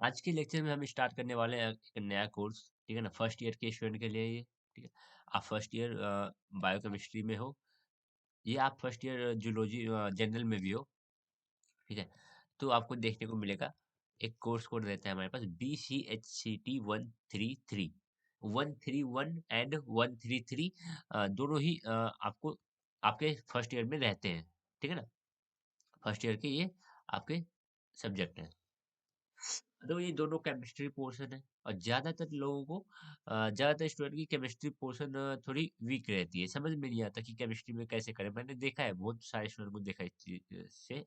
आज के लेक्चर में हम स्टार्ट करने वाले हैं एक नया कोर्स, ठीक है ना। फर्स्ट ईयर के स्टूडेंट के लिए ये, ठीक है। आप फर्स्ट ईयर बायोकेमिस्ट्री में हो, ये आप फर्स्ट ईयर जूलॉजी जनरल में भी हो, ठीक है। तो आपको देखने को मिलेगा एक कोर्स कोड रहता है हमारे पास BCHCT 133, 131 एंड 133, दोनों ही आपको आपके फर्स्ट ईयर में रहते हैं, ठीक है ना। फर्स्ट ईयर के ये आपके सब्जेक्ट हैं। तो ये दोनों केमिस्ट्री पोर्शन है, और ज्यादातर लोगों को ज्यादातर स्टूडेंट की केमिस्ट्री पोर्शन थोड़ी वीक रहती है, समझ में नहीं आता कि केमिस्ट्री में कैसे करें। मैंने देखा है, बहुत सारे स्टूडेंट को देखा है इस चीज से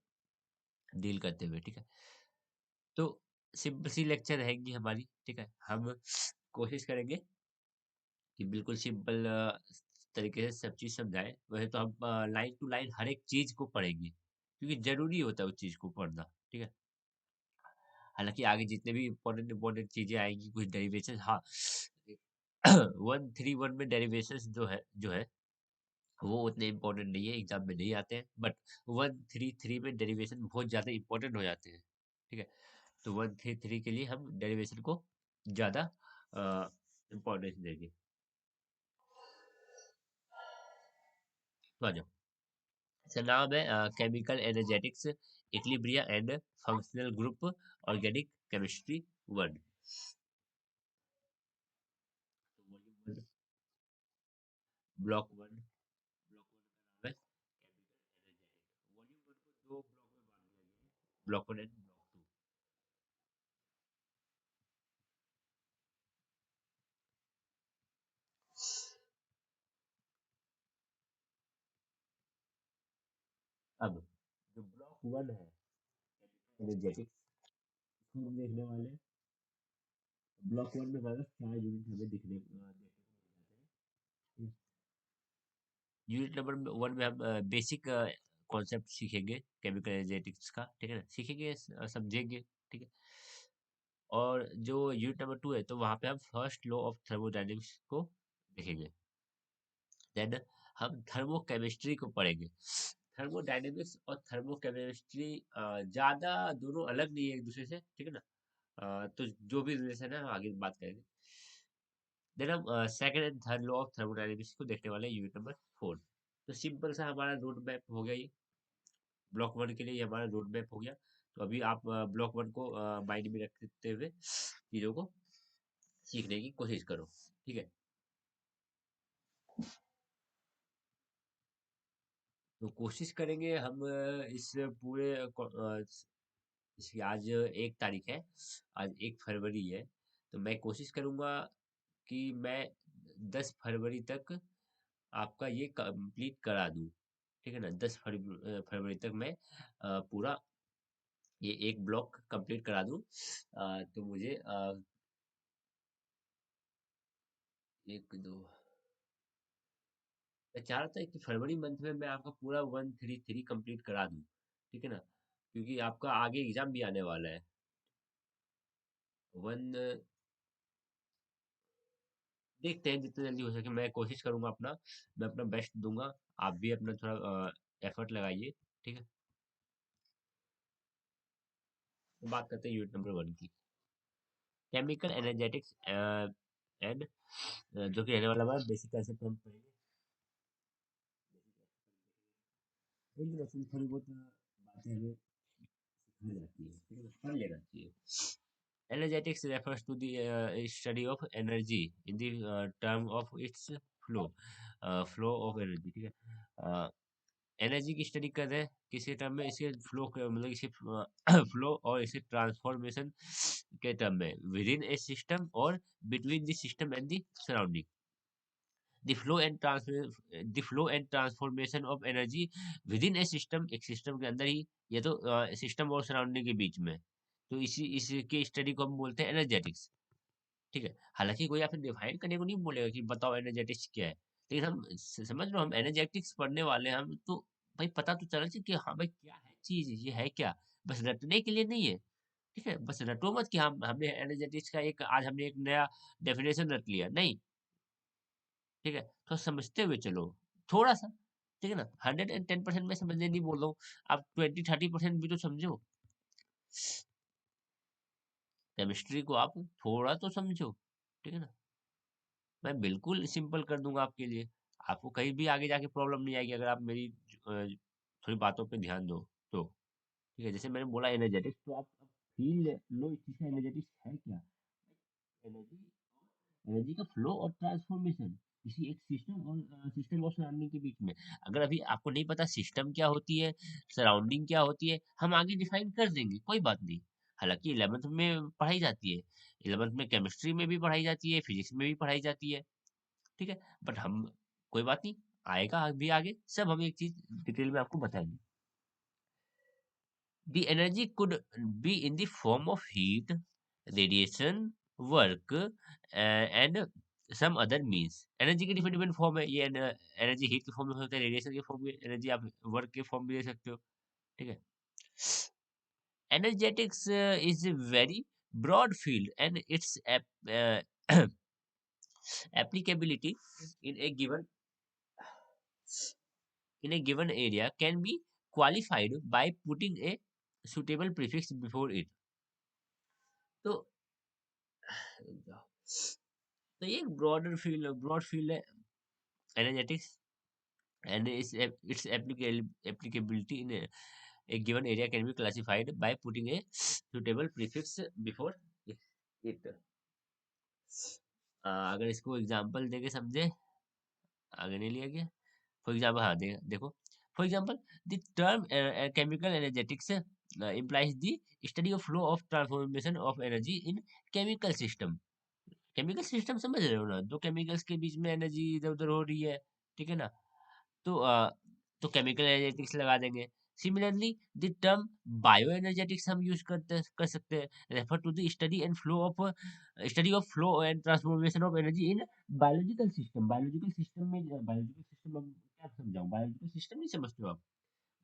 डील करते हुए, ठीक है। तो सिंपल सी लेक्चर रहेंगी हमारी, ठीक है। हम कोशिश करेंगे कि बिल्कुल सिंपल तरीके से सब चीज समझाएं। वैसे तो हम लाइन टू लाइन हर एक चीज को पढ़ेंगे, क्योंकि जरूरी होता है उस चीज को पढ़ना, ठीक है। हालांकि आगे जितने भी इम्पोर्टेंट इम्पोर्टेंट चीजें आएंगी, कुछ डेरिवेशन, हाँ 131 में डेरिवेशन जो है वो उतने इम्पोर्टेंट नहीं है, एग्जाम में नहीं आते हैं। बट 133 में डेरिवेशन बहुत ज्यादा इम्पोर्टेंट हो जाते हैं, ठीक है। तो 133 के लिए हम डेरिवेशन को ज्यादा इम्पोर्टेंस देंगे। तो आ जाओ। इसका नाम है chemical energetics, equilibria and functional group, organic chemistry 1। Block 1, block 1 का नाम है केमिकल एनर्जेटिक्स। वॉल्यूम 1 को दो ब्लॉक में बांट दिया गया है, ब्लॉक 1 एंड ब्लॉक 2। अब जो ब्लॉक 1 है केमिकल एनर्जेटिक्स, इसको हम देखने वाले हैं। ब्लॉक 1 में हमारे 4 यूनिट हमें देखने को मिल जाते हैं। यूनिट नंबर 1 में हम बेसिक कॉन्सेप्ट सीखेंगे केमिकल एनर्जेटिक्स का, ठीक है ना, सीखेंगे, समझेंगे, ठीक है। और जो यूनिट नंबर 2 है, तो वहाँ पे हम फर्स्ट लॉ ऑफ थर्मोडायनेमिक्स को देखेंगे। देन हम थर्मोकेमिस्ट्री को पढ़ेंगे। थर्मोडायनेमिक्स और थर्मोकेमिस्ट्री ज्यादा दोनों अलग नहीं है एक दूसरे से, ठीक है ना। तो जो भी रिलेशन है हम आगे बात करेंगे। देन हम second and third law of thermodynamics को देखने वाले हैं, यूनिट नंबर 4। तो सिंपल सा हमारा रोड मैप हो गया ये। ब्लॉक 1 के लिए ये हमारा रोड मैप हो गया। तो अभी आप ब्लॉक 1 को माइंड में रखते हुए चीजों को सीखने की कोशिश करो, ठीक है। तो कोशिश करेंगे हम इस पूरे इसकी आज 1 तारीख है, आज 1 फरवरी है। तो मैं कोशिश करूंगा कि मैं 10 फरवरी तक आपका ये कंप्लीट करा दूं, ठीक है ना। 10 फरवरी तक मैं पूरा ये एक ब्लॉक कंप्लीट करा दूं। तो मुझे एक दो, मैं चाह रहा था कि फरवरी मंथ में मैं आपका पूरा 133 कंप्लीट करा दूं, ठीक है ना, क्योंकि आपका आगे एग्जाम भी आने वाला है। वन देखते हैं जितना जल्दी हो सके, मैं कोशिश करूंगा अपना, मैं अपना बेस्ट दूंगा। आप भी अपना थोड़ा एफर्ट लगाइए, ठीक है। तो बात करते हैं यूनिट नंबर 1 की, केमिकल एनर्जेटिक्स एंड, जो कि रहने वाला हमारा बेसिक कंसेप्ट हम पढ़ेंगे। इंट्रोडक्शन थोड़ी बहुत बातें हमें सिखाई जाती है, ठीक है ना, पढ़ लेना चाहिए। Energetics refers to the study of energy in the term of its flow, flow of energy, ठीक है। एनर्जी की स्टडी कर रहे हैं किसी टर्म में, इसके फ्लो मतलब इसके फ्लो और इसके ट्रांसफॉर्मेशन के टर्म में विद इन ए सिस्टम और between the system and the surrounding. The flow and transformation of energy with in A system, एक सिस्टम के अंदर ही, ये तो सिस्टम और सराउंडिंग के बीच में। तो इसी इसकी स्टडी को हम बोलते हैं एनर्जेटिक्स, ठीक है। हालांकि कोई आपसे डिफाइन करने को नहीं बोलेगा कि बताओ एनर्जेटिक्स क्या है, लेकिन हम समझ लो हम एनर्जेटिक्स पढ़ने वाले हैं, हम तो भाई पता तो चलना चाहिए कि हाँ भाई क्या है चीज, ये है क्या। बस रटने के लिए नहीं है, ठीक है। बस रटो मत कि हम हमने एनर्जेटिक्स का एक आज हमने एक नया डेफिनेशन रट लिया, नहीं, ठीक है। तो समझते हुए चलो थोड़ा सा, ठीक है ना। 110% में समझने नहीं बोल रहा हूँ, आप 20-30% भी तो समझो। केमिस्ट्री को आप थोड़ा तो समझो, ठीक है ना। मैं बिल्कुल सिंपल कर दूंगा आपके लिए, आपको कहीं भी आगे जाके प्रॉब्लम नहीं आएगी अगर आप मेरी थोड़ी बातों पे ध्यान दो तो। ठीक है, जैसे मैंने बोला एनर्जेटिक्स, तो आप फील लो इस चीज का एनर्जेटिक्स है क्या। एनर्जी, एनर्जी का फ्लो और ट्रांसफॉर्मेशन किसी एक सिस्टम और सिस्टम और सराउंडिंग के बीच में। अगर अभी आपको नहीं पता सिस्टम क्या होती है, सराउंडिंग क्या होती है, हम आगे डिफाइन कर देंगे, कोई बात नहीं। हालांकि 11th में पढ़ाई जाती है, 11th में केमिस्ट्री में भी पढ़ाई जाती है, फिजिक्स में भी पढ़ाई जाती है, ठीक है। बट हम, कोई बात नहीं, आएगा अभी आगे सब हम एक चीज डिटेल में आपको बताएंगे। The energy could be in the form of heat, radiation, work, and some other means. Energy की डिफरेंट डिफरेंट फॉर्म है ये। एनर्जी हीट के फॉर्म में हो सकता है, रेडिएशन के फॉर्म में एनर्जी आप वर्क के फॉर्म में ले सकते हो, ठीक है। Energetics is a very broad field and its applicability in a given area can be qualified by putting a suitable prefix before it. तो तो ये एक ब्रॉड फील्ड है energetics, and its applicability in a given area can be classified by putting a suitable prefix before it. अगर इसको example देके समझे, आगे नहीं लिया गया। फॉर एग्जांपल, हाँ देखो, for example the term chemical energetics implies the study of flow of transformation of energy in chemical system। Chemical system समझ रहे हो ना, दो केमिकल्स के बीच में एनर्जी इधर उधर हो रही है, ठीक है ना। तो तो केमिकल एनर्जेटिक्स लगा देंगे। Similarly the term bio energetics हम यूज कर सकते हैं, refer to the study of flow and transformation of energy in biological system. Biological system में क्या समझाऊं, बायोलॉजिकल सिस्टम नहीं समझते हो आप।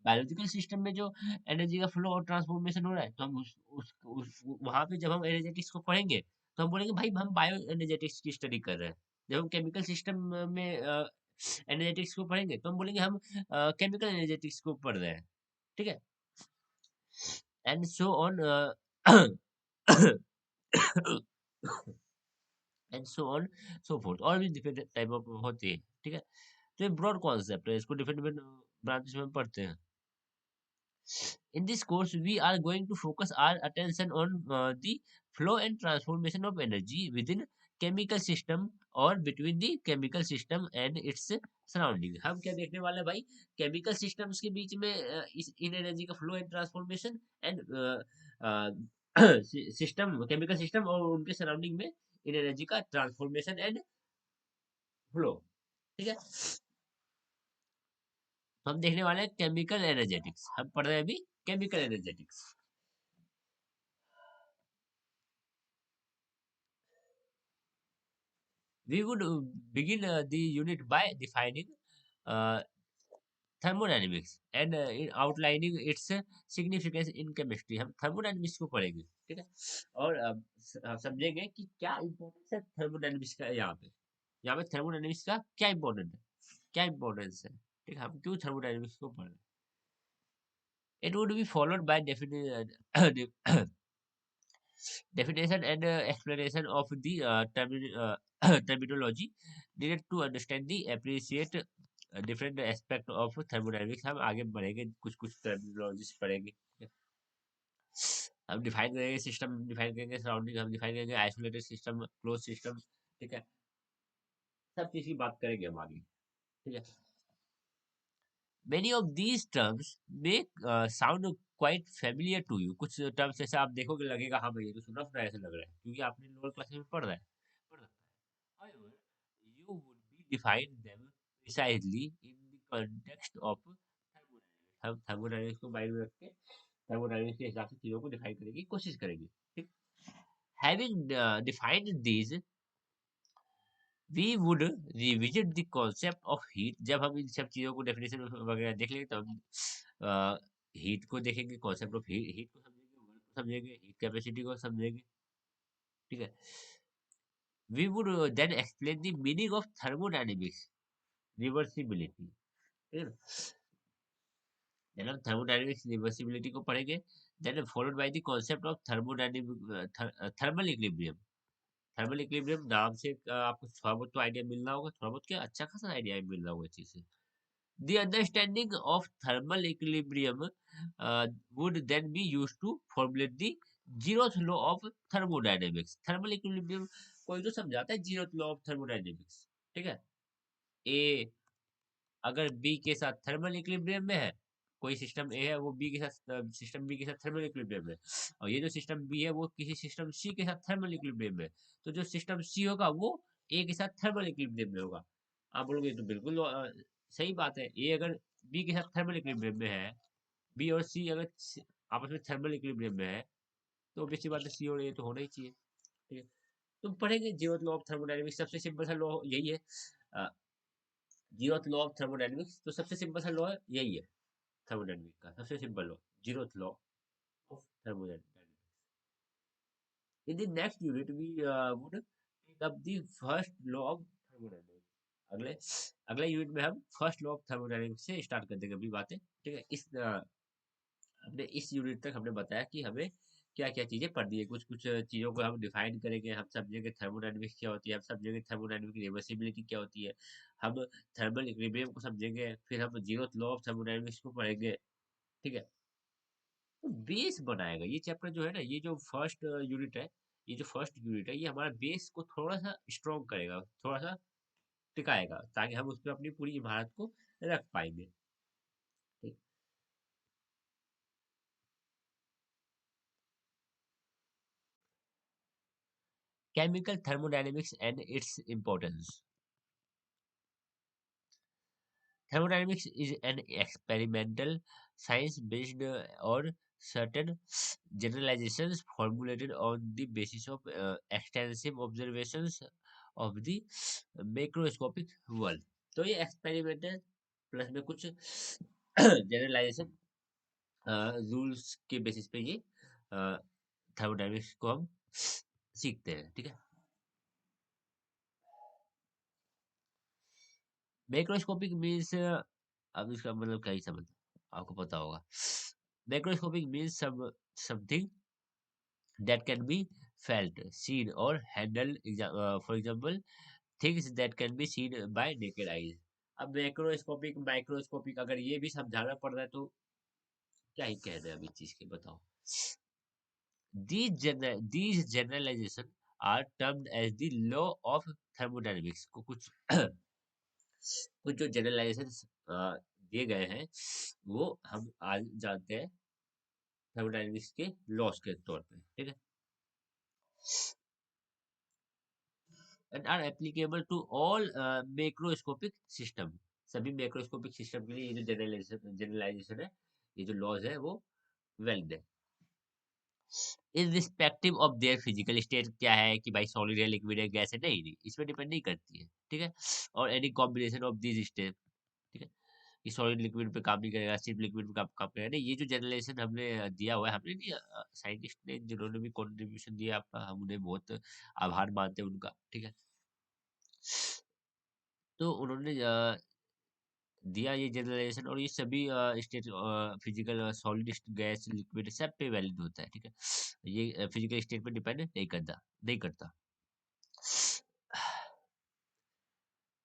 बायोलॉजिकल सिस्टम में जो एनर्जी का फ्लो और ट्रांसफॉर्मेशन हो रहा है, तो हम उस वहां पे जब हम एनर्जेटिक्स को पढ़ेंगे तो हम बोलेंगे भाई हम बायो एनर्जेटिक्स की स्टडी कर रहे हैं। जब हम केमिकल सिस्टम में एनर्जेटिक्स को पढ़ेंगे तो हम बोलेंगे हम केमिकल एनर्जेटिक्स को पढ़ रहे हैं, ठीक है। And so on and so on so fourth, और भी डिफरेंट टाइप ऑफ होती है, ठीक है। तो ये ब्रॉड कॉन्सेप्ट है, इसको डिफरेंट डिफरेंट ब्रांचेस में पढ़ते हैं। In this course, we are going to focus our attention on the flow and transformation of energy within chemical system or between the chemical system and its surrounding। हम क्या देखने वाले हैं भाई, chemical systems के बीच में इस इन एनर्जी का flow and transformation, and system, chemical system और उनके सराउंडिंग में इन एनर्जी का ट्रांसफॉर्मेशन एंड फ्लो, ठीक है। तो हम देखने वाले हैं केमिकल एनर्जेटिक्स, हम पढ़ रहे हैं अभी chemical energetics. We would begin the unit by defining uh, thermodynamics and in outlining its significance in chemistry। हम थर्मोडायनेमिक्स को पढ़ेंगे, ठीक है। और समझेंगे कि क्या इम्पोर्टेंस है थर्मोडायनेमिक्स का। यहाँ पे थर्मोडायनेमिक्स का क्या इम्पोर्टेंट है, क्या इम्पोर्टेंस है, ठीक है, हम क्यों थर्मोडायनेमिक्स को पढ़ रहे हैं। It would be followed by definition and explanation of the terminology needed to understand the appreciate different aspect of thermodynamics। हम आगे बढ़ेंगे, कुछ कुछ टर्मिनोलॉजीज पढ़ेंगे, हम डिफाइन करेंगे सिस्टम, डिफाइन करेंगे सराउंडिंग, हम डिफाइन करेंगे आइसोलेटेड सिस्टम, क्लोज सिस्टम, ठीक है। सब चीज की बात करेंगे हम आगे, ठीक है। Many of these terms may sound quite familiar to you। कुछ टर्म्स ऐसे आप देखोगे लगेगा हाँ भाई ये तो सुना सुना ऐसे लग रहा है, क्योंकि आपने लोअर क्लास में पढ़ रखा है। However, you would be define them precisely in the context of thermodynamics। हम थर्मोडायनेमिक्स को माइंड में रख के थर्मोडायनेमिक्स के हिसाब से चीजों को डिफाइन करने की कोशिश करेंगे, ठीक। Having defined these, we would revisit the concept of heat। जब हम इन सब चीजों को डेफिनेशन वगैरह देख लेंगे तो हम हीट को देखेंगे, कॉन्सेप्ट ऑफ हीट को समझेंगे, वर्क को समझेंगे, हीट कैपेसिटी को समझेंगे, ठीक है। We would then explain the meaning of thermodynamics, reversibility, ठीक है ना। देन हम थर्मोडायनेमिक्स रिवर्सिबिलिटी को पढ़ेंगे, then followed by the concept of thermodynamic thermal equilibrium. Thermal equilibrium नाम से आपको थोड़ा बहुत तो आइडिया मिल रहा होगा, थोड़ा बहुत क्या अच्छा खासा आइडिया मिल रहा होगा इस चीज से। The understanding of thermal equilibrium would then be used to formulate the zeroth law of thermodynamics. Thermal equilibrium कोई तो समझाता है zeroth law of thermodynamics, ठीक है। ए अगर बी के साथ थर्मल इक्विलिब्रियम में है, कोई सिस्टम ए है वो बी के साथ, सिस्टम बी के साथ थर्मल इक्विलिब्रियम में, और ये जो सिस्टम बी है वो किसी सिस्टम सी के साथ थर्मल इक्विलिब्रियम में, तो जो सिस्टम सी होगा वो ए के साथ थर्मल इक्विलिब्रियम में होगा। आप बोलोगे तो बिल्कुल सही बात है, ए अगर बी के साथ थर्मल इक्विलिब्रियम में है, बी और सी अगर आपस में थर्मल इक्विलिब्रियम में है, तो ऑब्वियसली बात है सी और ए तो होना ही चाहिए, ठीक है। तो पढ़ेंगे जीरोथ लॉ ऑफ थर्मोडायनेमिक्स, सबसे सिंपल सा लॉ यही है, जीरोथ लॉ ऑफ थर्मोडायनेमिक्स, तो सबसे सिंपल सा लॉ यही है थर्मोडायनेमिक्स का, सबसे simple law, zeroth law of thermodynamics. In the next unit we would take up the first law of thermodynamics। अगले अगले यूनिट में हम फर्स्ट लॉ ऑफ थर्मोडायनेमिक्स से स्टार्ट कर देंगे अपनी बातें, ठीक है। इस हमने इस यूनिट तक हमने बताया कि हमें क्या क्या चीजें पढ़नी है, कुछ कुछ चीजों को हम डिफाइन करेंगे, हम समझेंगे थर्मोडायनेमिक्स क्या होती है, हम समझेंगे थर्मोडायनेमिक रिवर्सिबिलिटी क्या होती है, हम थर्मल इक्विलिब्रियम को समझेंगे, फिर हम जीरोथ लॉ ऑफ थर्मोडायनेमिक्स को पढ़ेंगे, ठीक है। तो बेस बनाएगा ये चैप्टर जो है ना, ये जो फर्स्ट यूनिट है, ये जो फर्स्ट यूनिट है ये हमारा बेस को थोड़ा सा स्ट्रॉन्ग करेगा, थोड़ा सा टिकाएगा, ताकि हम उस पर अपनी पूरी इमारत को रख पाएंगे, ठीक। Chemical thermodynamics and its importance. Thermodynamics is an experimental science based on certain generalizations formulated on the basis of extensive observations of the macroscopic world। तो ये एक्सपेरिमेंटल प्लस में कुछ जनरलाइजेशन रूल्स के बेसिस पे ये थर्मोडायनेमिक्स को हम सीखते हैं, ठीक है। मैक्रोस्कोपिक मीन्स, अब इसका मतलब क्या ही समझ, आपको पता होगा। Macroscopic means something that can be felt, seen or handled, for example things that can be seen by naked eyes। अब मैक्रोस्कोपिक माइक्रोस्कोपिक अगर ये भी समझाना पड़ रहा है तो क्या ही कह रहे हैं अब इस चीज के, बताओ। These generalization are termed as the law of thermodynamics। को कुछ कुछ जो जनरलाइजेशन दिए गए हैं वो हम आज जानते हैं थर्मोडायनेमिक्स के लॉस के तौर पे, ठीक है। And are applicable to all macroscopic system. सभी मैक्रोस्कोपिक सिस्टम के लिए ये जो जनरलाइजेशन है, ये जो लॉज है वो वैलिड है, irrespective of their physical state. क्या है कि भाई सॉलिड है, लिक्विड है, गैस है, नहीं नहीं, इसमें डिपेंड नहीं करती है, ठीक है। और any combination of these state, ठीक है, कि सॉलिड लिक्विड पे काम नहीं करेगा, सिर्फ लिक्विड पे काम करेगा, नहीं। ये जो जनरलाइजेशन हमने दिया हुआ है, हमने नहीं, साइंटिस्ट ने जिन्होंने भी कंट्रीब्यूशन दिया आपका, हम उन्हें बहुत आभार मानते हैं उनका, ठीक है। तो उन्होंने दिया ये जनरलाइजेशन, और ये सभी state, physical, solid, gas, liquid, सब पे वैलिड होता है, ठीक है। ये फिजिकल स्टेट पे डिपेंड नहीं करता।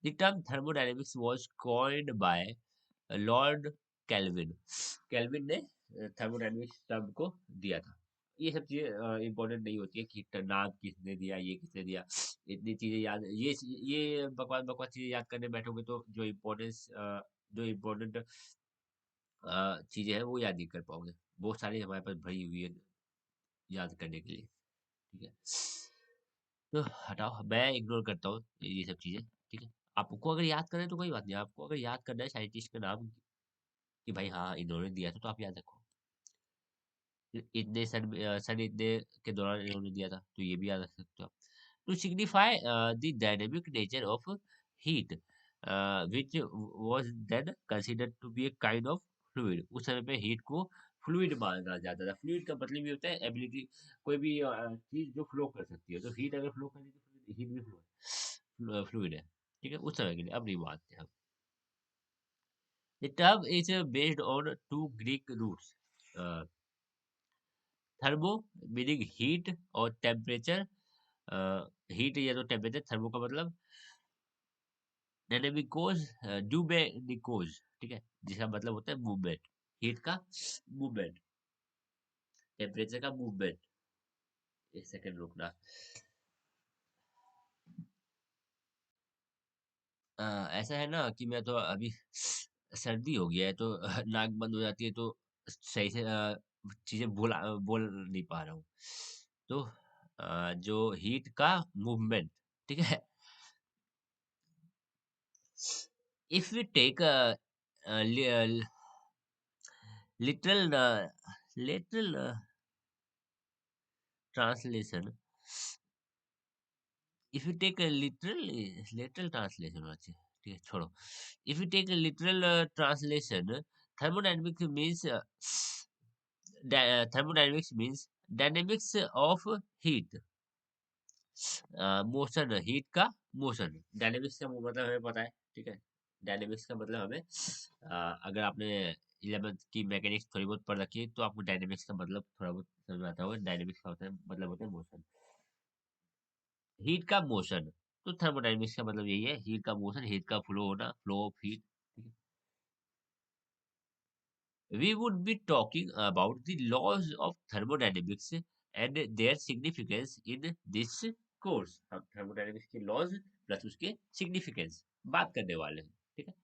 The term thermodynamics was coined by Lord Kelvin. Kelvin ने थर्मोडायनेमिक्स टर्म को दिया था। ये सब चीजें इंपॉर्टेंट नहीं होती है कि नाम किसने दिया, ये किसने दिया, इतनी चीजें याद, ये बकवास बकवास चीजें याद करने बैठोगे तो जो इम्पोर्टेंस, जो इम्पोर्टेंट चीजें हैं वो याद नहीं कर पाओगे, बहुत सारी हमारे पास भरी हुई है याद करने के लिए, ठीक है। तो हटाओ, मैं इग्नोर करता हूँ ये सब चीजें, ठीक है। आपको अगर याद करना है तो कोई बात नहीं, आपको अगर याद करना है साइंटिस्ट का नाम कि भाई हाँ इन्होंने दिया था, तो आप याद रखो। इतने सन इतने के दौरान इन्होंने दिया था, तो ये भी याद रख सकते हो आप। To signify the dynamic nature of heat which was then considered to be a kind of fluid. उस समय पे हीट को फ्लूइड माना जाता था। फ्लूइड का मतलब ये होता है एबिलिटी, कोई भी चीज जो फ्लो कर सकती है, तो हीट अगर फ्लो कर रही है तो हीट भी फ्लो फ्लूइड है, ठीक है, उस समय के लिए। अब नहीं मानते हम। The term is based on two Greek roots. Uh, Thermo meaning heat और temperature. हीट या तो टेम्परेचर, थर्मो का मतलब डायनेमिकोज, ड्यूमेनिकोज, ठीक है, जिसका मतलब होता है मूवमेंट, हीट का मूवमेंट, टेम्परेचर का मूवमेंट। एक सेकंड रुकना। ऐसा है ना कि मैं तो अभी सर्दी हो गया है तो नाक बंद हो जाती है तो सही से चीजें बोल नहीं पा रहा हूँ। तो जो हीट का मूवमेंट, ठीक है, if we take literal literal translation, if you take a literal translation होना चाहिए, ठीक है, छोड़ो। If you take a literal translation, thermodynamics means thermodynamics means dynamics of heat, motion, heat का मोशन। डायनेमिक्स का मतलब हमें पता है, ठीक है, डायनेमिक्स का मतलब हमें अगर आपने 11th की मैकेनिक्स थोड़ी बहुत पढ़ रखी है तो आपको डायनेमिक्स का मतलब थोड़ा बहुत समझ में आता होगा। डायनेमिक्स का होता है मतलब होता है मोशन, हीट का मोशन। तो थर्मोडायनेमिक्स का मतलब यही है, हीट का मोशन, हीट का फ्लो होना, flow of heat. We would be talking about the laws of thermodynamics and their significance in this course। हम थर्मोडायनेमिक्स के लॉज प्लस उसके सिग्निफिकेंस बात करने वाले हैं, ठीक है।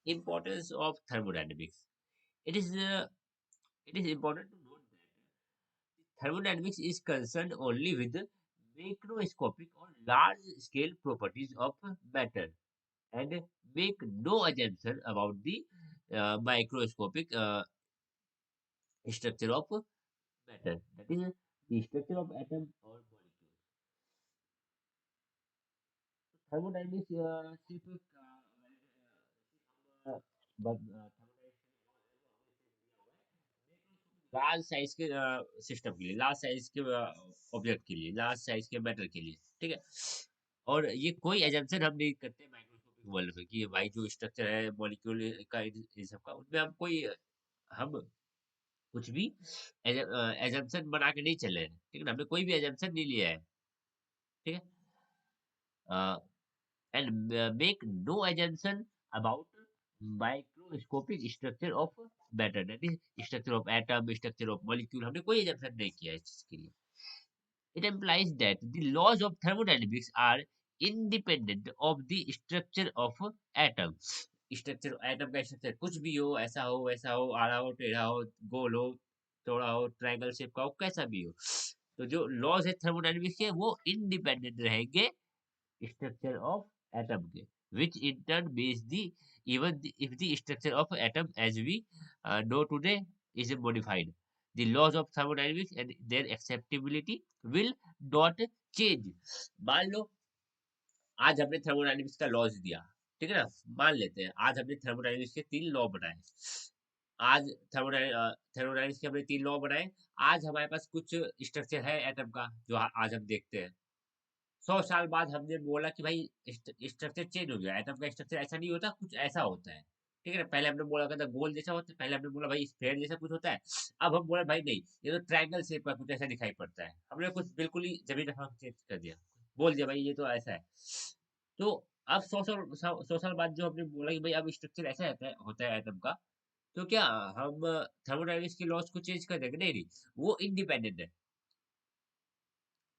Importance of thermodynamics, it is important to note that thermodynamics is concerned only with macroscopic or large scale properties of matter and make no assumption about the microscopic structure of matter, that is the structure of atom or molecule। Thermodynamics सिर्फ large size के system के लिए, large size के object के लिए, large size के matter के लिए, ठीक है। और ये कोई एजम्पशन हम नहीं करते माइक्रोस्कोपिक वर्ल्ड में कि भाई जो स्ट्रक्चर है मॉलिक्यूल का इन सब का, उनमें हम कोई हम कुछ भी एजम्पशन बना के नहीं चले हैं, ठीक है ना, हमने कोई भी एजम्पशन नहीं लिया है, ठीक है। And make no assumption about microscopic structure of matter, that is structure of atom, structure of molecule, हमने कोई एजम्पशन नहीं किया है इस चीज के लिए। It implies that the laws of thermodynamics are independent of the structure of atom। Structure, atom का स्ट्रक्चर कुछ भी हो, ऐसा हो वैसा हो, आड़ा हो टेढ़ा हो, गोल हो चौड़ा हो, ट्रायंगल शेप का हो, कैसा भी हो, तो जो लॉज है थर्मोडायनेमिक्स के वो इंडिपेंडेंट रहेंगे structure of atom के, which in turn means the even if the structure of atom as we know today is modified, the laws of thermodynamics and their acceptability will not change। मान लो आज हमने thermodynamics का laws दिया, ठीक है ना, मान लेते हैं आज हमने थर्मोडायनेमिक्स के 3 लॉ बनाए। आज थर्मोडायनेमिक्स के हमने 3 लॉ बनाए। आज हमारे पास कुछ स्ट्रक्चर है एटम का जो आज हम देखते हैं। 100 साल बाद हमने बोला कि भाई स्ट्रक्चर चेंज हो गया, एटम का स्ट्रक्चर ऐसा नहीं होता, कुछ ऐसा होता है, ठीक है ना। पहले हमने बोला था गोल जैसा होता है, पहले हमने बोला भाई स्फेयर जैसा कुछ होता है, अब हम बोला भाई नहीं, ये तो ट्रायंगल शेप का कुछ ऐसा दिखाई पड़ता है। हमने कुछ बिल्कुल ही जमीन आसमान चेंज कर दिया, बोल दिया भाई ये तो ऐसा है। तो अब 100 साल बाद जो हमने बोला कि भाई अब स्ट्रक्चर ऐसा होता है एटम का, तो क्या हम थर्मोडायनेमिक्स के लॉज को चेंज कर देंगे? नहीं नहीं, वो इंडिपेंडेंट है।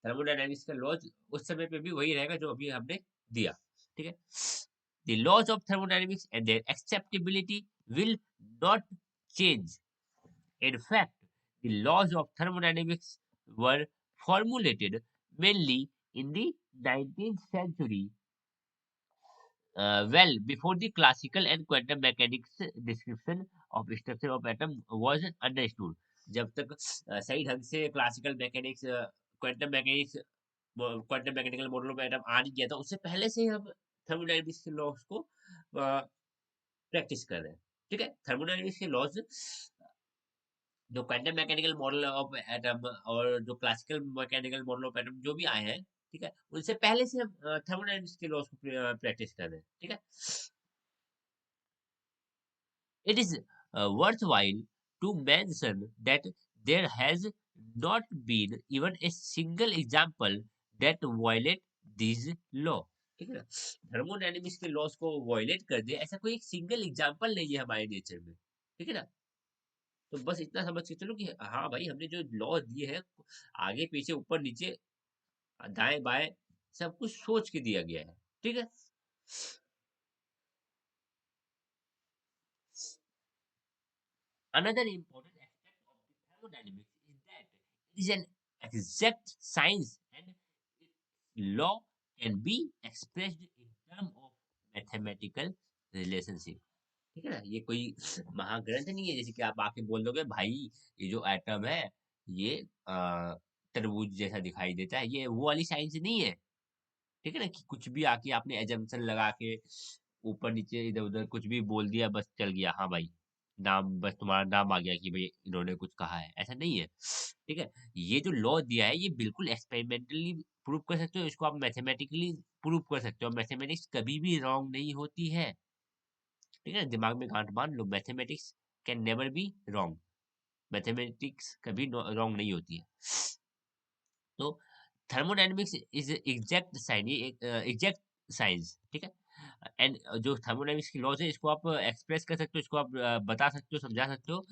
थर्मोडायनामिक्स का लॉज उस समय पे भी वही रहेगा जो अभी हमने दिया, ठीक है। The laws of thermodynamics and their acceptability will not change। In fact, the laws of thermodynamics were formulated mainly in the 19th century, well before the classical and quantum mechanics description of structure of atom was understood। जब तक सही ढंग से classical mechanics, quantum mechanics, quantum mechanical मॉडलों पे atom आ नहीं गया था, उससे पहले से ही हम थर्मोडायनेमिक्स के लॉज को प्रैक्टिस कर रहे हैं, ठीक है। थर्मोडायनेमिक्स के लॉज जो quantum mechanical model of atom और जो classical mechanical model of atom जो भी आए हैं, ठीक है, उनसे पहले से हम थर्मोडायनेमिक्स के लॉस को प्रैक्टिस कर रहे हैं, ठीक है। It is worthwhile to mention that there has not been even a single example that violate these law, ठीक है ना। थर्मोडायनेमिक्स के लॉस को वायलेट कर दे ऐसा कोई एक सिंगल एग्जांपल नहीं है हमारे नेचर में, ठीक है ना। तो बस इतना समझ के चलो कि हाँ भाई हमने जो लॉ दिए हैं आगे पीछे ऊपर नीचे दाएं बाएं सब कुछ सोच के दिया गया है, ठीक है। Another important aspect of the thermodynamics is that it is an exact science and its law can be expressed in terms of mathematical relationship, ठीक है ना। ये कोई महाग्रंथ नहीं है जैसे कि आप आके बोल दोगे भाई ये जो एटम है ये तरबूज जैसा दिखाई देता है, ये वो वाली साइंस नहीं है, ठीक है ना। कि कुछ भी आके आपने एजम्पशन लगा के ऊपर नीचे इधर उधर कुछ भी बोल दिया बस चल गया, हाँ भाई नाम बस तुम्हारा नाम आ गया कि भाई इन्होंने कुछ कहा है, ऐसा नहीं है, ठीक है। ये जो लॉ दिया है ये बिल्कुल एक्सपेरिमेंटली प्रूव कर सकते हो, इसको आप मैथमेटिकली प्रूव कर सकते हो। मैथमेटिक्स कभी भी रॉन्ग नहीं होती है, ठीक है ना। दिमाग में गांठ बांध लो, mathematics can never be wrong, mathematics कभी रॉन्ग नहीं होती है। तो थर्मोडायनेमिक्स इज एग्जैक्ट साइंस, ये एग्जैक्ट साइंस, ठीक है। एंड जो थर्मोडायनेमिक्स की लॉज है इसको आप एक्सप्रेस कर सकते हो, इसको आप बता सकते हो, समझा सकते हो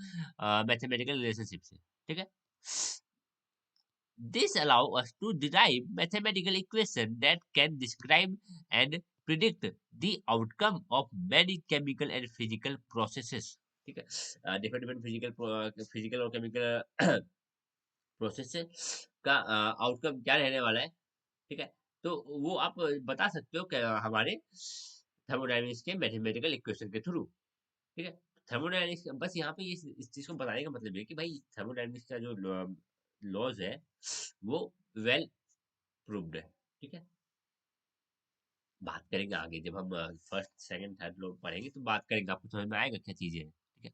मैथमेटिकल रिलेशनशिप से, ठीक है। This allow us to derive mathematical equation that can describe and predict the outcome of many chemical and physical processes, ठीक है। डिफरेंट डिफरेंट फिजिकल और केमिकल प्रोसेस का आउटकम क्या रहने वाला है, ठीक है। तो वो आप बता सकते हो क्या हमारे थर्मोडायनेमिक्स के मैथमेटिकल इक्वेशन के थ्रू, ठीक है। थर्मोडायनेमिक्स बस यहाँ पे इस चीज को बताने का मतलब ये है कि भाई थर्मोडायनेमिक्स का जो लॉज है वो वेल प्रूव्ड है, ठीक है। बात करेंगे आगे जब हम फर्स्ट सेकंड थर्ड लोग पढ़ेंगे तो बात करेंगे, आपको समझ में आएगा क्या चीजें हैं, ठीक है।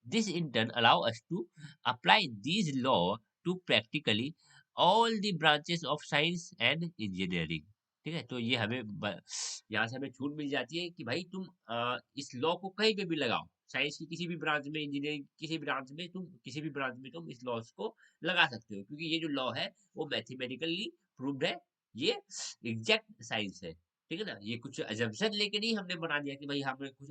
This in turn allow us to apply these law to practically all the branches of science and engineering, ठीक है। तो ये यहाँ से हमें छूट मिल जाती है कि भाई तुम इस लॉ को कहीं पे भी लगाओ, साइंस की किसी भी ब्रांच में, इंजीनियरिंग किसी ब्रांच में, तुम किसी भी ब्रांच में तुम इस लॉस को लगा सकते हो, क्योंकि ये जो लॉ है वो मैथमेटिकली प्रूव्ड है, ये एग्जैक्ट साइंस है, ठीक है ना। ये कुछ अजम्पशन लेके नहीं हमने बना दिया कि भाई हमें कुछ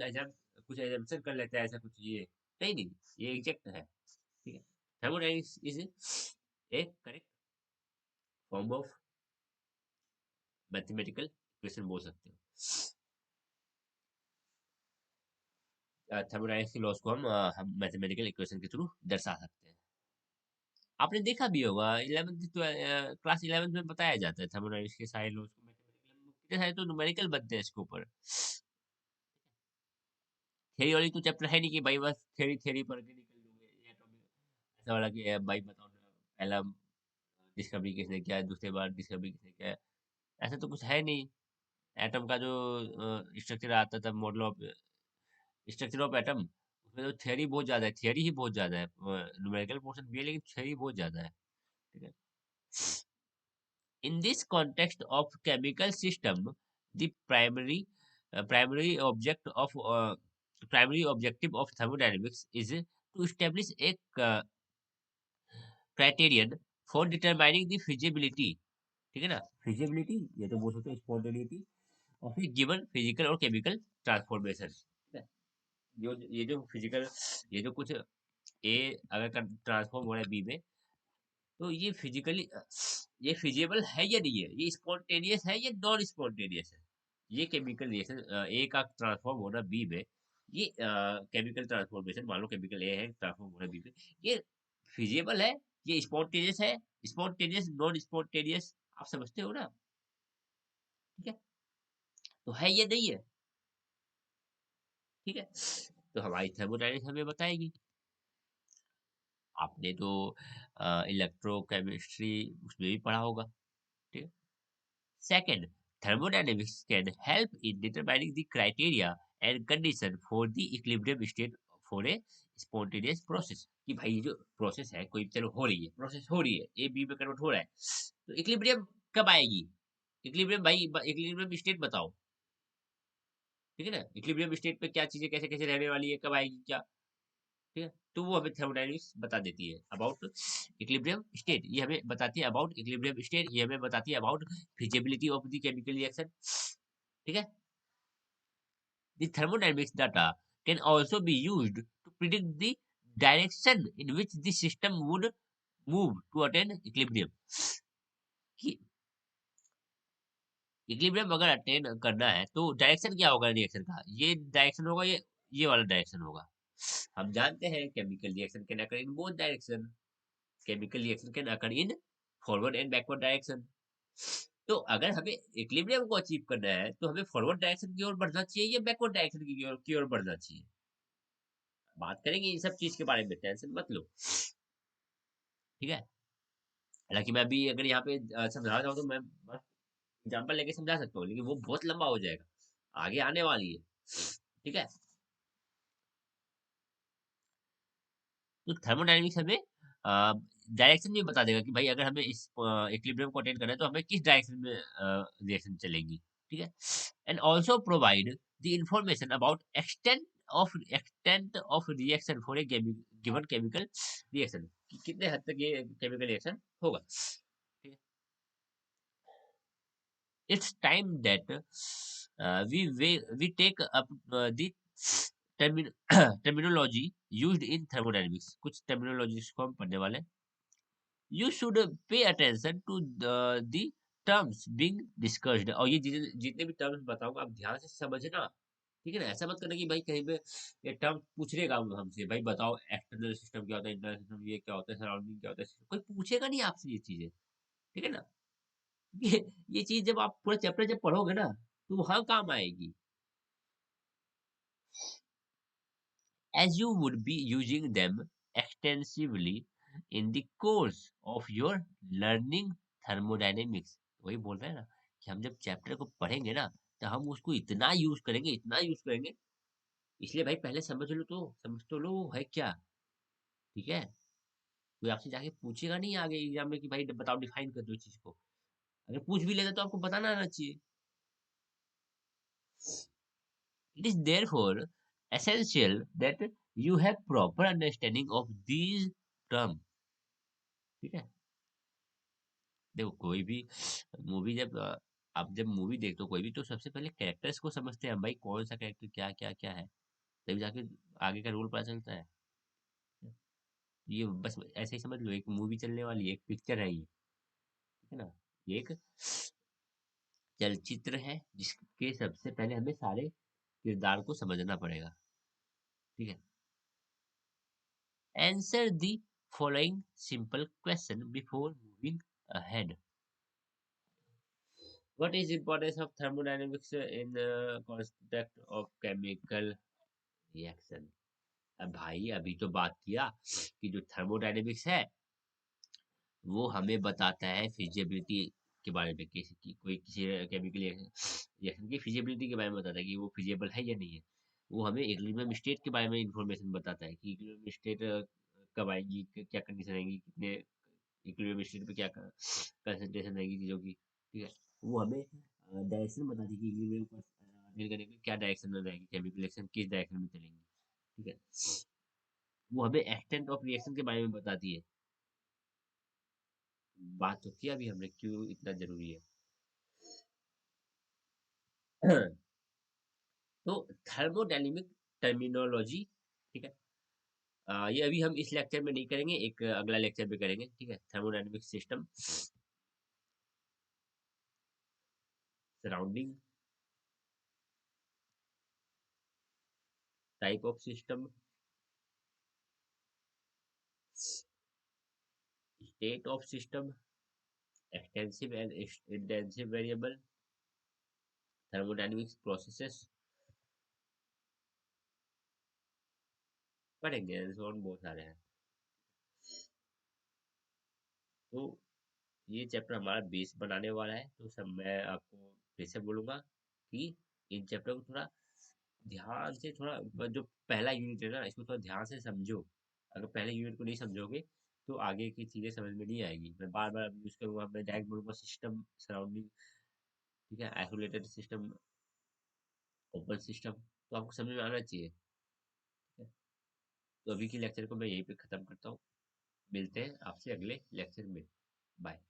अजम्पशन कर लेते हैं ऐसा कुछ, ये नहीं नहीं, ये एग्जैक्ट है, ठीक है। Thermodynamics is A correct form of mathematical equation बोल सकते हो। थर्मोडायनेमिक्स के लॉस को हम मैथमेटिकल इक्वेशन के थ्रू दर्शा सकते हैं। आपने देखा भी होगा 11th क्लास 11th में बताया जाता है थर्मोडायनेमिक्स के सारे लॉस को मैथमेटिकल, कितने सारे तो न्यूमेरिकल बनते हैं इसके ऊपर। थ्योरी वाली तो चैप्टर है नहीं कि भाई बस थ्योरी थ्योरी पढ़ के निकल लोगे, ये तो ऐसा वाला कि भाई बताओ ना, पहला डिस्कवरी किसने किया, दूसरे बार डिस्कवरी किसने किया, ऐसा तो कुछ है नहीं। एटम का जो स्ट्रक्चर आता था, model of structure of atom, उसमें तो थियरी बहुत ज्यादा है, थियरी ही बहुत ज्यादा है, न्यूमेरिकल पोर्शन भी है लेकिन थियरी बहुत ज्यादा है, ठीक है। In this context of chemical system, the primary primary objective of thermodynamics is to establish a criterion for determining the feasibility, ठीक है ना। feasibility ये तो बोल सकते हैं spontaneity of a given physical और chemical transformation, ठीक है। ये जो फिजिकल, ये जो कुछ ए अगर ट्रांसफॉर्म हो रहा है बी में, तो ये फिजिकली ये फिजिबल है या नहीं है, ये स्पॉन्टेनियस है या नॉन स्पॉन्टेनियस है। ये केमिकल रिएक्शन ए का ट्रांसफॉर्म होना बी में, ये केमिकल ट्रांसफॉर्मेशन, मान लो केमिकल ए है ट्रांसफॉर्म होना बी में, ये फिजिबल है, ये स्पॉन्टेनियस है, स्पॉन्टेनियस नॉन स्पॉन्टेनियस, आप समझते हो ना, ठीक है। तो है या नहीं है, ठीक है। तो हमारी थर्मोडायनेमिक्स हमें बताएगी। आपने तो इलेक्ट्रोकेमिस्ट्री उसमें भी पढ़ा होगा, ठीक है। Second, thermodynamics can help in determining the criteria and condition for the equilibrium state for a spontaneous process, कि भाई जो प्रोसेस है कोई चलो हो रही है, प्रोसेस हो रही है, ए बी में कन्वर्ट हो रहा है, तो इक्विलिब्रियम कब आएगी? इक्विलिब्रियम भाई इक्विलिब्रियम स्टेट बताओ, ठीक है ना? इक्विलिब्रियम स्टेट पे क्या चीजें कैसे कैसे रहने वाली है, कब आएगी क्या, ठीक है? तो वो हमें थर्मोडायनेमिक्स बता देती है अबाउट इक्विलिब्रियम स्टेट, ये हमें बताती है अबाउट इक्विलिब्रियम स्टेट, ये हमें बताती है about feasibility of the chemical reaction, ठीक है? The thermodynamics data can also be used to predict the direction in which the system would move to attain equilibrium. कि इक्विलिब्रियम अगर अटेन करना है तो डायरेक्शन क्या होगा रिएक्शन का, ये डायरेक्शन होगा, ये वाला डायरेक्शन होगा। हम जानते हैं chemical reaction can occur in both direction, chemical reaction can occur in forward and backward direction. तो अगर हमें इक्विलिब्रियम को अचीव करना है तो हमें फॉरवर्ड डायरेक्शन की ओर बढ़ना चाहिए या बैकवर्ड डायरेक्शन की ओर बढ़ना चाहिए, बात करेंगे इन सब चीज के बारे में, टेंशन मत लो, ठीक है? हालांकि मैं अभी अगर यहाँ पे समझा रहा हूँ तो मैं बस एग्जाम्पल लेके समझा सकता हूँ, लेकिन वो बहुत लंबा हो जाएगा, आगे आने वाली है, ठीक है? तो थर्मोडायनेमिक्स हमें डायरेक्शन भी बता देगा कि भाई अगर हमें इस इक्विलिब्रियम को अटेन करना है तो हमें किस डायरेक्शन में रिएक्शन चलेगी, ठीक है? And also provide the information about extent of reaction for a given chemical reaction, कितने हद तक ये केमिकल रिएक्शन होगा, ठीक है? It's time that we take up the termin terminology used in thermodynamics. कुछ terminologies को हम पढ़ने वाले हैं। You should pay attention to the terms being discussed. और ये जितने भी terms बताऊंगा आप ध्यान से समझना, ठीक है ना? ऐसा मत करना कि भाई कहीं पे ये टर्म पूछेगा हमसे, भाई बताओ एक्सटर्नल सिस्टम क्या होता है, इंटरनल सिस्टम ये क्या होता है, सराउंडिंग क्या होता है, कोई पूछेगा नहीं आपसे ये चीजें, ठीक है ना? ये ये चीज जब आप पूरा चैप्टर जब पढ़ोगे ना तो वहां काम आएगी, as you would be using them extensively in the course of your learning thermodynamics। वही बोल रहे हैं ना कि हम जब चैप्टर को पढ़ेंगे ना तो हम उसको इतना यूज करेंगे, इसलिए भाई पहले समझ तो लो वो है क्या, ठीक है? कोई आपसे जाके पूछेगा नहीं आगे एग्जाम में कि भाई बताओ डिफाइन कर दो इस चीज को, अगर पूछ भी लेता तो आपको बताना आना चाहिए। It is therefore essential that you have proper understanding of these terms, ठीक है? देखो कोई भी मूवी जब आप जब मूवी देखते हो कोई भी तो सबसे पहले कैरेक्टर्स को समझते हैं हम, भाई कौन सा कैरेक्टर क्या क्या क्या है, तभी जाके आगे का रोल पता चलता है। ये बस ऐसे ही समझ लो, एक मूवी चलने वाली है, एक पिक्चर है ये, ठीक है ना? ये एक चलचित्र है जिसके सबसे पहले हमें सारे किरदार को समझना पड़ेगा, ठीक है? Answer the following simple question before moving ahead. What is importance of thermodynamics in the context of chemical reaction? अब भाई अभी तो बात किया कि जो थर्मोडायनेमिक्स है वो हमें बताता है फिजिबिलिटी के बारे में, किसी की कोई किसी केमिकल रिएक्शन की फिजिबिलिटी के बारे में बताता है कि वो फिजिबल है या नहीं है। वो हमें इक्विलिब्रियम स्टेट के बारे में इंफॉर्मेशन बताता है कि इक्विलिब्रियम स्टेट कब आएगी, क्या कंडीशन आएगी, कितने इक्विलिब्रियम स्टेट पे क्या कंसंट्रेशन रहेगी चीजों की, ठीक है? वो हमें डायरेक्शन बताती है कि इक्विलिब्रियम को अटेन करने के लिए क्या डायरेक्शन में रहेगी, केमिकल रिएक्शन किस डायरेक्शन में चलेंगी, ठीक है? वो हमें एक्सटेंट ऑफ रिएक्शन के बारे में बताती है। बात तो किया अभी हमने क्यों इतना जरूरी है। तो थर्मोडायनेमिक टर्मिनोलॉजी, ठीक है? ये अभी हम इस लेक्चर में नहीं करेंगे, एक अगला लेक्चर में करेंगे, ठीक है? Thermodynamic system, surrounding, type of system, state of system, extensive and intensive variable, thermodynamics processes पढ़ेंगे, और बहुत सारे हैं। तो ये चैप्टर हमारा बेस बनाने वाला है, तो सब मैं आपको फिर से बोलूंगा कि इन चैप्टर को थोड़ा ध्यान से, थोड़ा जो पहला यूनिट है ना इसको थोड़ा ध्यान से समझो। अगर पहले यूनिट को नहीं समझोगे तो आगे की चीज़ें समझ में नहीं आएगी। मैं बार-बार यूज़ करूँगा, मैं डायरेक्ट बोलूँगा सिस्टम सराउंडिंग, ठीक है? आइसोलेटेड सिस्टम, ओपन सिस्टम, तो आपको समझ में आना चाहिए, ठीक है? तो अभी के लेक्चर को मैं यहीं पे ख़त्म करता हूँ। मिलते हैं आपसे अगले लेक्चर में। बाय।